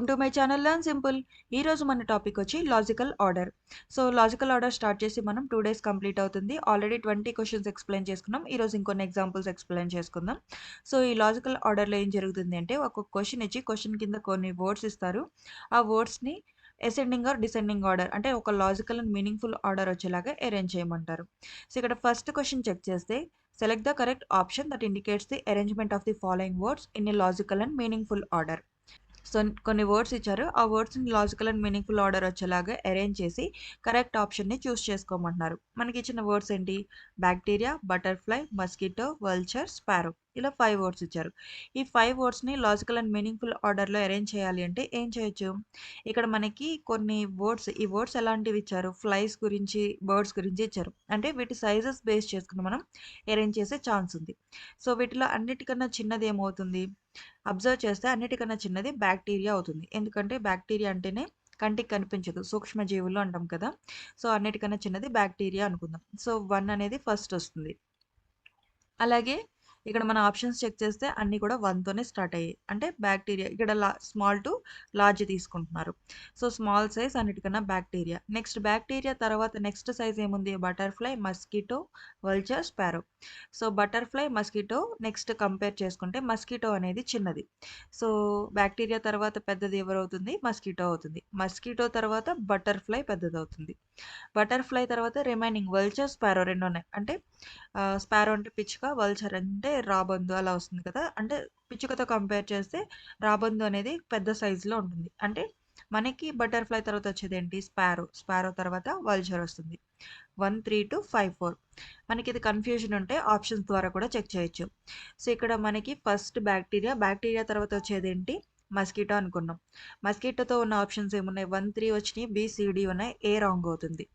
To my channel learn simple. ఈ రోజు మన టాపిక్ వచ్చి logical order. So logical order start చేసి మనం 2 డేస్ కంప్లీట్ అవుతుంది. ఆల్రెడీ 20 క్వశ్చన్స్ ఎక్స్ప్లెయిన్ చేసుకున్నాం. ఈ రోజు ఇంకొన్ని ఎగ్జాంపుల్స్ ఎక్స్ప్లెయిన్ చేసుకుందాం. సో ఈ లాజికల్ ఆర్డర్లో ఏం జరుగుతుంది అంటే ఒక్కొక్క క్వశ్చన్ ఇచ్చి క్వశ్చన్ కింద కొన్ని వర్డ్స్ ఇస్తారు. ఆ వర్డ్స్ని అసెండింగ్ ఆర్ డిసెండింగ్ ఆర్డర్ అంటే ఒక లాజికల్ అండ్ మీనింగ్ఫుల్ ఆర్డర్ వచ్చేలాగా అరేంజ్ చేయమంటారు. సో ఇక్కడ ఫస్ట్ క్వశ్చన్ చెక్ చేస్తే select the correct option that indicates the arrangement of the following words in a logical and meaningful order. So కొన్ని words ఇచ్చారు. ఆ వర్డ్స్ని logical and meaningful order వచ్చేలాగా arrange చేసి correct ఆప్షన్ని చూస్ చేసుకోమంటున్నారు. మనకి ఇచ్చిన వర్డ్స్ ఏంటి? Bacteria, butterfly, mosquito, vulture, sparrow. ఇలా 5 వర్డ్స్ ఇచ్చారు. ఈ 5 వర్డ్స్ని లాజికల్ అండ్ మీనింగ్ఫుల్ ఆర్డర్లో అరేంజ్ చేయాలి అంటే ఏం చేయొచ్చు? ఇక్కడ మనకి కొన్ని వర్డ్స్, ఈ వర్డ్స్ ఎలాంటివి ఇచ్చారు? ఫ్లైస్ గురించి, బర్డ్స్ గురించి ఇచ్చారు. అంటే వీటి సైజెస్ బేస్ చేసుకుని మనం అరేంజ్ చేసే ఛాన్స్ ఉంది. సో వీటిలో అన్నిటికన్నా చిన్నది ఏమవుతుంది? అబ్జర్వ్ చేస్తే అన్నిటికన్నా చిన్నది బ్యాక్టీరియా అవుతుంది. ఎందుకంటే బ్యాక్టీరియా అంటేనే కంటికి కనిపించదు, సూక్ష్మజీవులు అంటాం కదా. సో అన్నిటికన్నా చిన్నది బ్యాక్టీరియా అనుకుందాం. సో 1 అనేది ఫస్ట్ వస్తుంది. అలాగే ఇక్కడ మన ఆప్షన్స్ చెక్ చేస్తే అన్నీ కూడా 1తోనే స్టార్ట్ అయ్యాయి. అంటే బ్యాక్టీరియా ఇక్కడ స్మాల్ టు లార్జ్ తీసుకుంటున్నారు. సో స్మాల్ సైజ్ అన్నిటికన్నా బ్యాక్టీరియా. నెక్స్ట్ బ్యాక్టీరియా తర్వాత నెక్స్ట్ సైజ్ ఏముంది? Butterfly, mosquito, vulture, sparrow. So butterfly, mosquito next compare చేసుకుంటే మస్కిటో అనేది చిన్నది. సో బ్యాక్టీరియా తర్వాత పెద్దది ఎవరవుతుంది? మస్కిటో అవుతుంది. మస్కిటో తర్వాత బటర్ఫ్లై పెద్దది అవుతుంది. బటర్ఫ్లై తర్వాత రిమైనింగ్ వల్చర్, స్పారో 2 ఉన్నాయి. అంటే స్పారో అంటే పిచ్చుక, వల్చర్ అంటే రాబందు అలా వస్తుంది కదా. అంటే పిచ్చుకతో కంపేర్ చేస్తే రాబందు అనేది పెద్ద సైజులో ఉంటుంది. అంటే మనకి బటర్ఫ్లై తర్వాత వచ్చేది ఏంటి? స్పారో. స్పారో తర్వాత వల్చర్ వస్తుంది. 1, 3 to 5, 4. మనకి ఇది కన్ఫ్యూజన్ ఉంటే ఆప్షన్స్ ద్వారా కూడా చెక్ చేయొచ్చు. సో ఇక్కడ మనకి ఫస్ట్ బ్యాక్టీరియా, బ్యాక్టీరియా తర్వాత వచ్చేది ఏంటి? మస్కిటో అనుకున్నాం. మస్కిటోతో ఉన్న ఆప్షన్స్ ఏమున్నాయి? 1, 3 వచ్చినాయి, బి, సి, డి ఉన్నాయి. ఏ రాంగ్ అవుతుంది.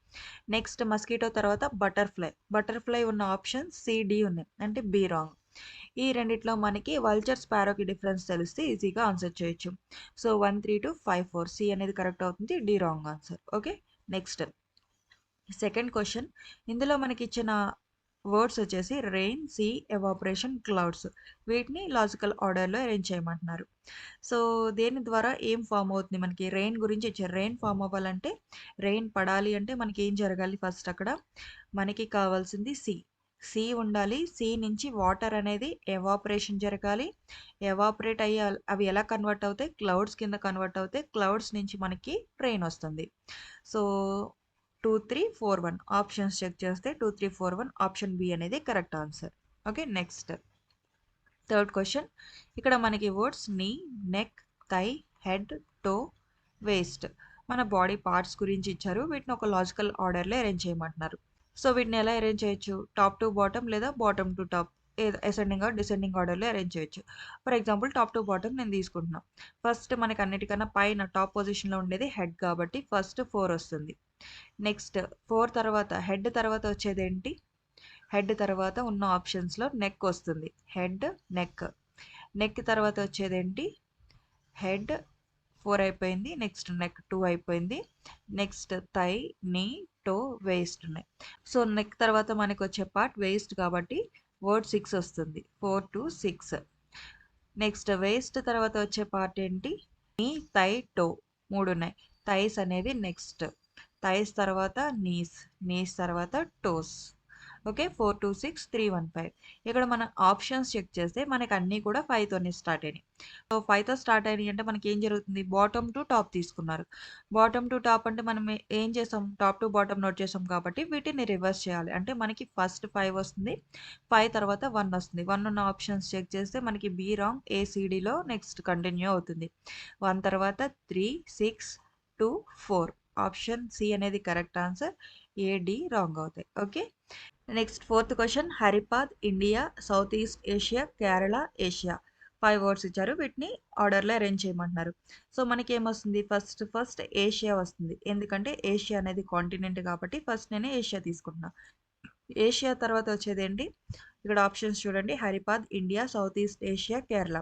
నెక్స్ట్ మస్కిటో తర్వాత బటర్ఫ్లై. బటర్ఫ్లై ఉన్న ఆప్షన్ సి, డి ఉన్నాయి. అంటే బి రాంగ్. ఈ రెండిట్లో మనకి వల్చర్, స్పారోకి డిఫరెన్స్ తెలిస్తే ఈజీగా ఆన్సర్ చేయొచ్చు. So 1, 3 to 5, 4. సి అనేది కరెక్ట్ అవుతుంది, D wrong answer. Okay. Next second question. ఇందులో మనకి ఇచ్చిన వర్డ్స్ వచ్చేసి రెయిన్, సీ, ఎవాపరేషన్, క్లౌడ్స్. వీటిని లాజికల్ ఆర్డర్లో అరేంజ్ చేయమంటున్నారు. సో దేని ద్వారా ఏం ఫామ్ అవుతుంది? మనకి రెయిన్ గురించి ఇచ్చారు. రెయిన్ ఫామ్ అవ్వాలంటే, రెయిన్ పడాలి అంటే మనకి ఏం జరగాలి? ఫస్ట్ అక్కడ మనకి కావాల్సింది సీ. సీ ఉండాలి. సీ నుంచి వాటర్ అనేది ఎవాపరేషన్ జరగాలి. ఎవాపరేట్ అయ్యి అవి ఎలా కన్వర్ట్ అవుతాయి? క్లౌడ్స్ కింద కన్వర్ట్ అవుతాయి. క్లౌడ్స్ నుంచి మనకి రెయిన్ వస్తుంది. సో 2, 3, 4, 1 ఆప్షన్స్ చెక్ చేస్తే 2, 3, 4, 1 ఆప్షన్ బి అనేది correct answer. Okay. Next third question. ఇక్కడ మనకి words knee, neck, thigh, head, toe, waist మన బాడీ పార్ట్స్ గురించి ఇచ్చారు. వీటిని ఒక లాజికల్ ఆర్డర్లో అరేంజ్ చేయమంటున్నారు. సో వీటిని ఎలా అరేంజ్ చేయొచ్చు? టాప్ టు బాటమ్ లేదా bottom to top, ascending are descending ఆర్డర్లో అరేంజ్ చేయొచ్చు. For example top to bottom నేను తీసుకుంటున్నాను. ఫస్ట్ మనకి అన్నిటికన్నా పైన టాప్ పొజిషన్లో ఉండేది హెడ్ కాబట్టి ఫస్ట్ 4 వస్తుంది. నెక్స్ట్ 4 తర్వాత హెడ్ తర్వాత వచ్చేది ఏంటి? హెడ్ తర్వాత ఉన్న ఆప్షన్స్లో నెక్ వస్తుంది. Head, neck. నెక్ తర్వాత వచ్చేది ఏంటి? హెడ్ 4 అయిపోయింది. నెక్స్ట్ నెక్ 2 అయిపోయింది. నెక్స్ట్ థై, నీ, టో, వేస్ట్ ఉన్నాయి. సో నెక్ తర్వాత మనకి వచ్చే పార్ట్ వేస్ట్ కాబట్టి వర్డ్ 6 వస్తుంది. 4 to 6. నెక్స్ట్ వేస్ట్ తర్వాత వచ్చే పార్ట్ ఏంటి? నీ, థై, టో 3 ఉన్నాయి. థైస్ అనేది నెక్స్ట్. థైస్ తర్వాత నీస్, నీస్ తర్వాత టోస్. ఓకే. 4, 2, 6, 3, 1, 5. ఇక్కడ మన ఆప్షన్స్ చెక్ చేస్తే మనకి అన్నీ కూడా 5తోనే స్టార్ట్ అయినాయి. సో 5తో స్టార్ట్ అయినాయి అంటే మనకి ఏం జరుగుతుంది? బాటమ్ టు టాప్ తీసుకున్నారు. బాటమ్ టు టాప్ అంటే మనం ఏం చేసాం? టాప్ టు బాటమ్ నోట్ చేసాం కాబట్టి వీటిని రివర్స్ చేయాలి. అంటే మనకి ఫస్ట్ 5 వస్తుంది. 5 తర్వాత 1 వస్తుంది. 1 ఉన్న ఆప్షన్స్ చెక్ చేస్తే మనకి బి రాంగ్, ఏసీడీలో నెక్స్ట్ కంటిన్యూ అవుతుంది. 1 తర్వాత 3, 6, 2, 4. ఆప్షన్ సి అనేది కరెక్ట్ ఆన్సర్. ఏడి రాంగ్ అవుతాయి. Okay. Next fourth question. Haripad, India, south east Asia, Kerala, Asia. 5 words ఇచ్చారు. వీటిని ఆర్డర్లో అరేంజ్ చేయమంటున్నారు. సో మనకి ఏమొస్తుంది? ఫస్ట్ ఏషియా వస్తుంది. ఎందుకంటే ఏషియా అనేది కాంటినెంట్ కాబట్టి ఫస్ట్ నేను ఏషియా తీసుకుంటున్నా. ఏషియా తర్వాత వచ్చేది ఏంటి? ఇక్కడ ఆప్షన్స్ చూడండి. Haripad, India, south east Asia, Kerala.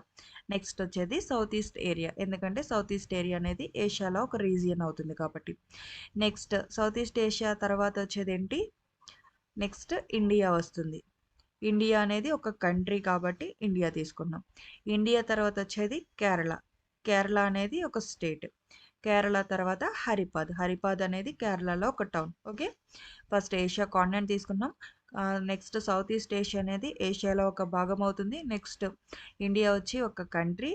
Next వచ్చేది సౌత్ ఈస్ట్ ఏరియా. ఎందుకంటే సౌత్ ఈస్ట్ ఏరియా అనేది ఏషియాలో ఒక రీజియన్ అవుతుంది కాబట్టి. నెక్స్ట్ సౌత్ ఈస్ట్ ఏషియా తర్వాత వచ్చేది ఏంటి? నెక్స్ట్ ఇండియా వస్తుంది. ఇండియా అనేది ఒక కంట్రీ కాబట్టి ఇండియా తీసుకున్నాం. ఇండియా తర్వాత వచ్చేది కేరళ. కేరళ అనేది ఒక స్టేట్. కేరళ తర్వాత హరిపాద్ అనేది కేరళలో ఒక town. Okay. First Asia continent తీసుకున్నాం. నెక్స్ట్ సౌత్ ఈస్ట్ ఏషియా అనేది ఏషియాలో ఒక భాగం అవుతుంది. నెక్స్ట్ ఇండియా వచ్చి ఒక కంట్రీ.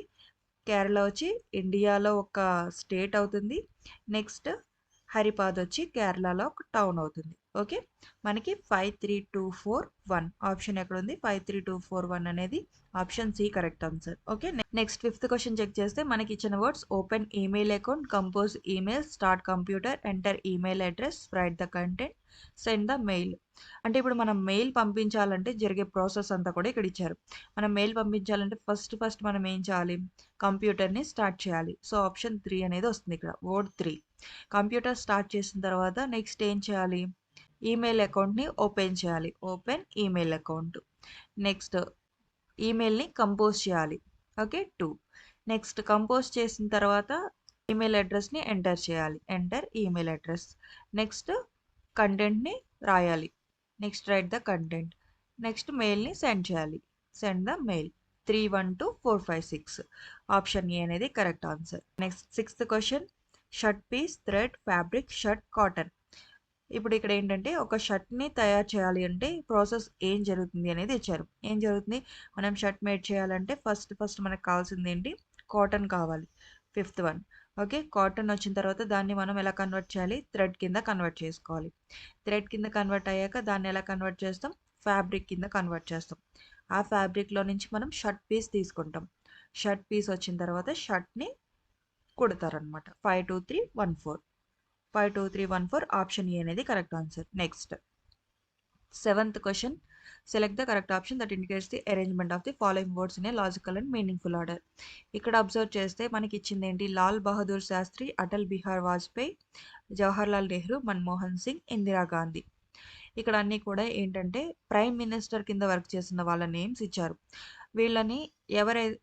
కేరళ వచ్చి ఇండియాలో ఒక స్టేట్ అవుతుంది. నెక్స్ట్ హరిపాద్ వచ్చి కేరళలో ఒక టౌన్ అవుతుంది. ఓకే. మనకి 5, 3, 2, 4, 1 ఆప్షన్ ఎక్కడ ఉంది? 5, 3, 2, 4, 1 అనేది option C correct answer. Okay. Next fifth question check చేస్తే మనకి ఇచ్చిన words open email account, compose email, start computer, enter email address, write the content, send the mail. అంటే ఇప్పుడు మనం మెయిల్ పంపించాలంటే జరిగే ప్రాసెస్ అంతా కూడా ఇక్కడ ఇచ్చారు. మనం మెయిల్ పంపించాలంటే ఫస్ట్ మనం ఏం చేయాలి? కంప్యూటర్ని స్టార్ట్ చేయాలి. సో ఆప్షన్ 3 అనేది వస్తుంది ఇక్కడ. వర్డ్ 3. కంప్యూటర్ స్టార్ట్ చేసిన తర్వాత నెక్స్ట్ ఏం చేయాలి? ఈమెయిల్ అకౌంట్ని ఓపెన్ చేయాలి. Open email account. నెక్స్ట్ ఈమెయిల్ని కంపోజ్ చేయాలి. ఓకే. 2. నెక్స్ట్ కంపోజ్ చేసిన తర్వాత ఈమెయిల్ అడ్రస్ని ఎంటర్ చేయాలి. Enter email address. నెక్స్ట్ కంటెంట్ని రాయాలి. Next write the content. Next మెయిల్ని సెండ్ చేయాలి. Send the mail. 3, 1, 2, 4, 5, 6 option A అనేది correct answer. Next sixth question shirt piece, thread, fabric, shirt, cotton. ఇప్పుడు ఇక్కడ ఏంటంటే ఒక షర్ట్ని తయారు చేయాలి అంటే ప్రాసెస్ ఏం జరుగుతుంది అనేది ఇచ్చారు. ఏం జరుగుతుంది? మనం షర్ట్ మేడ్ చేయాలంటే ఫస్ట్ మనకు కావాల్సింది ఏంటి? కాటన్ కావాలి. Fifth one. ఓకే. కాటన్ వచ్చిన తర్వాత దాన్ని మనం ఎలా కన్వర్ట్ చేయాలి? థ్రెడ్ కింద కన్వర్ట్ చేసుకోవాలి. థ్రెడ్ కింద కన్వర్ట్ అయ్యాక దాన్ని ఎలా కన్వర్ట్ చేస్తాం? ఫ్యాబ్రిక్ కింద కన్వర్ట్ చేస్తాం. ఆ ఫ్యాబ్రిక్లో నుంచి మనం షర్ట్ పీస్ తీసుకుంటాం. షర్ట్ పీస్ వచ్చిన తర్వాత షర్ట్ని కుడతారనమాట. 5, 2, 3, 1, 4. 5, 2, 3, 1, 4 ఆప్షన్ ఏ అనేది correct answer. Next seventh question select the correct option that indicates the arrangement of the following words in a logical and meaningful order. ఇక్కడ అబ్జర్వ్ చేస్తే మనకి ఇచ్చింది ఏంటి? లాల్ బహదూర్ శాస్త్రి, అటల్ బిహార్ వాజ్పేయి, జవహర్లాల్ నెహ్రూ, మన్మోహన్ సింగ్, ఇందిరాగాంధీ. ఇక్కడ అన్నీ కూడా ఏంటంటే ప్రైమ్ మినిస్టర్ కింద వర్క్ చేసిన వాళ్ళ నేమ్స్ ఇచ్చారు. వీళ్ళని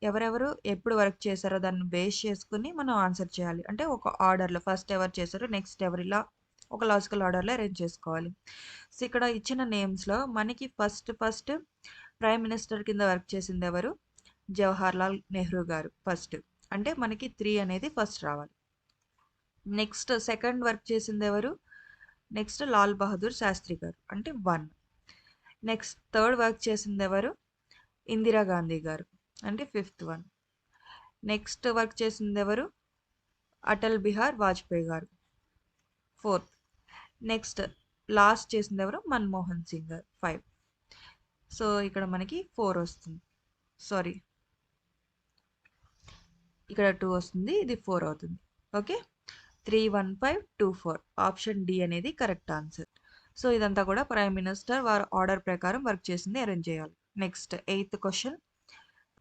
ఎవరెవరు ఎప్పుడు వర్క్ చేశారో దాన్ని బేస్ చేసుకుని మనం ఆన్సర్ చేయాలి. అంటే ఒక ఆర్డర్లో ఫస్ట్ ఎవరు చేశారో నెక్స్ట్ ఎవరు, ఇలా ఒక లాజికల్ ఆర్డర్లో అరేంజ్ చేసుకోవాలి. సో ఇక్కడ ఇచ్చిన నేమ్స్లో మనకి ఫస్ట్ ప్రైమ్ మినిస్టర్ కింద వర్క్ చేసింది ఎవరు? జవహర్లాల్ నెహ్రూ గారు ఫస్ట్. అంటే మనకి 3 అనేది ఫస్ట్ రావాలి. నెక్స్ట్ సెకండ్ వర్క్ చేసింది ఎవరు? నెక్స్ట్ లాల్ బహదూర్ శాస్త్రి గారు అంటే 1. నెక్స్ట్ థర్డ్ వర్క్ చేసింది ఎవరు? ఇందిరాగాంధీ గారు అంటే 5th వన్. నెక్స్ట్ వర్క్ చేసింది ఎవరు? అటల్ బిహార్ వాజ్పేయి గారు 4th. నెక్స్ట్ లాస్ట్ చేసింది ఎవరు? మన్మోహన్ సింగ్ గారు 5. సో ఇక్కడ మనకి 4 వస్తుంది. సారీ, ఇక్కడ 2 వస్తుంది, ఇది 4 అవుతుంది. ఓకే. 3, 1, 5, 2, 4 ఆప్షన్ డి అనేది కరెక్ట్ ఆన్సర్. సో ఇదంతా కూడా ప్రైమ్ మినిస్టర్ వారి ఆర్డర్ ప్రకారం వర్క్ చేసింది అరేంజ్ చేయాలి. నెక్స్ట్ 8th క్వశ్చన్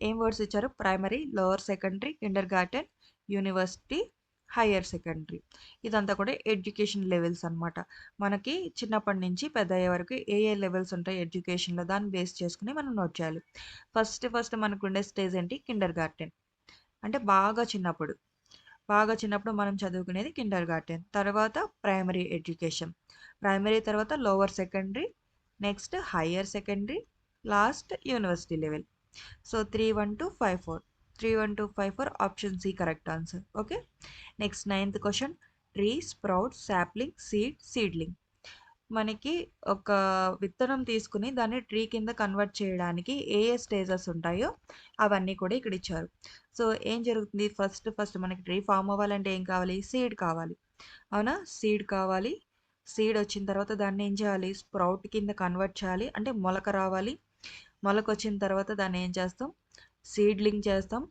ఏం వర్డ్స్ ఇచ్చారు? Primary, lower secondary, kindergarten, university, higher secondary. ఇదంతా కూడా ఎడ్యుకేషన్ లెవెల్స్ అనమాట. మనకి చిన్నప్పటి నుంచి పెద్ద అయ్యే వరకు ఏ లెవెల్స్ ఉంటాయి ఎడ్యుకేషన్లో, దాన్ని బేస్ చేసుకుని మనం నోట్ చేయాలి. ఫస్ట్ మనకు ఉండే స్టేజ్ ఏంటి? కిండర్ గార్టెన్. అంటే బాగా చిన్నప్పుడు మనం చదువుకునేది కిండర్ గార్టెన్. తర్వాత ప్రైమరీ ఎడ్యుకేషన్. ప్రైమరీ తర్వాత lower secondary, next higher secondary, last university level. So 3, 1, 2, 5, 4 3, 1, 2, 5, 4 option C correct answer. Okay. Next 9th question tree, sprout, sapling, seedling. మనకి ఒక విత్తనం తీసుకుని దాన్ని ట్రీ కింద కన్వర్ట్ చేయడానికి ఏ స్టేజెస్ ఉంటాయో అవన్నీ కూడా ఇక్కడ ఇచ్చారు. సో ఏం జరుగుతుంది? ఫస్ట్ మనకి ట్రీ ఫామ్ అవ్వాలంటే ఏం కావాలి? సీడ్ కావాలి. అవునా? సీడ్ కావాలి. సీడ్ వచ్చిన తర్వాత దాన్ని ఏం చేయాలి? స్ప్రౌట్ కింద కన్వర్ట్ చేయాలి. అంటే మొలక రావాలి. మొలక వచ్చిన తర్వాత దాన్ని ఏం చేస్తాం? సీడ్లింగ్ చేస్తాం.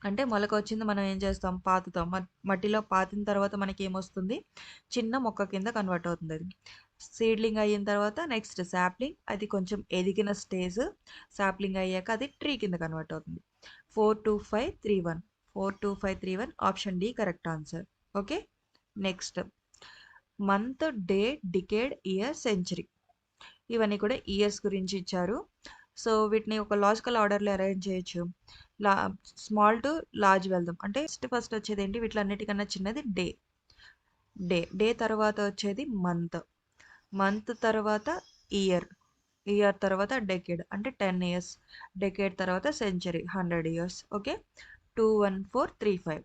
అంటే మొలక వచ్చింది మనం ఏం చేస్తాం? పాతుతాం. మట్టిలో పాతిన తర్వాత మనకి ఏమొస్తుంది? చిన్న మొక్క కింద కన్వర్ట్ అవుతుంది. అది సీడ్లింగ్ అయిన తర్వాత నెక్స్ట్ సాప్లింగ్, అది కొంచెం ఎదిగిన స్టేజ్. సాప్లింగ్ అయ్యాక అది ట్రీ కింద కన్వర్ట్ అవుతుంది. 4, 2, 5, 3, 1 4, 2, 5, 3, 1 option D correct answer. Okay. Next month, day, decade, year, century. ఇవన్నీ కూడా ఇయర్స్ గురించి ఇచ్చారు. సో వీటిని ఒక లాజికల్ ఆర్డర్లో అరేంజ్ చేయొచ్చు. స్మాల్ టు లార్జ్ వెళ్దాం. అంటే ఫస్ట్ వచ్చేది ఏంటి? వీటిలన్నిటికన్నా చిన్నది డే తర్వాత వచ్చేది మంత్ తర్వాత ఇయర్ తర్వాత డెకేడ్ అంటే 10 years. డెకేడ్ తర్వాత సెంచరీ 100 years. ఓకే. 21435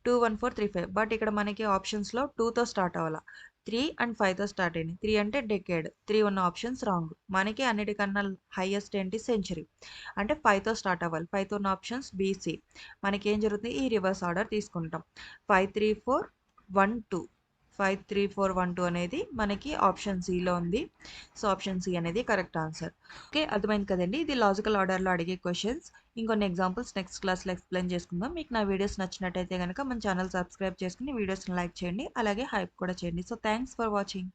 21435 బట్ ఇక్కడ మనకి ఆప్షన్స్లో 2తో స్టార్ట్ అవ్వాలా. 3 అండ్ 5తో స్టార్ట్ అయింది. 3 అంటే డెకేడ్. 3 ఉన్న ఆప్షన్స్ రాంగ్. మనకి అన్నిటికన్నా హైయెస్ట్ ఏంటి సెంచరీ. అంటే 5తో స్టార్ట్ అవ్వాలి. 5తో ఉన్న ఆప్షన్స్ బీసీ. మనకి ఏం జరుగుతుంది, ఈ రివర్స్ ఆర్డర్ తీసుకుంటాం. 53412 53412 అనేది మనకి ఆప్షన్ సిలో ఉంది. సో ఆప్షన్ సి అనేది కరెక్ట్ ఆన్సర్. ఓకే, అర్థమైంది కదండి. ఇది లాజికల్ ఆర్డర్లో అడిగే క్వశ్చన్స్. ఇంకొన్ని ఎగ్జాంపుల్స్ నెక్స్ట్ క్లాస్లో ఎక్స్ప్లెయిన్ చేసుకుందాం. మీకు నా వీడియోస్ నచ్చినట్టయితే కనుక మన ఛానల్ సబ్స్క్రైబ్ చేసుకుని వీడియోస్ని లైక్ చేయండి, అలాగే హైప్ కూడా చేయండి. So thanks for watching.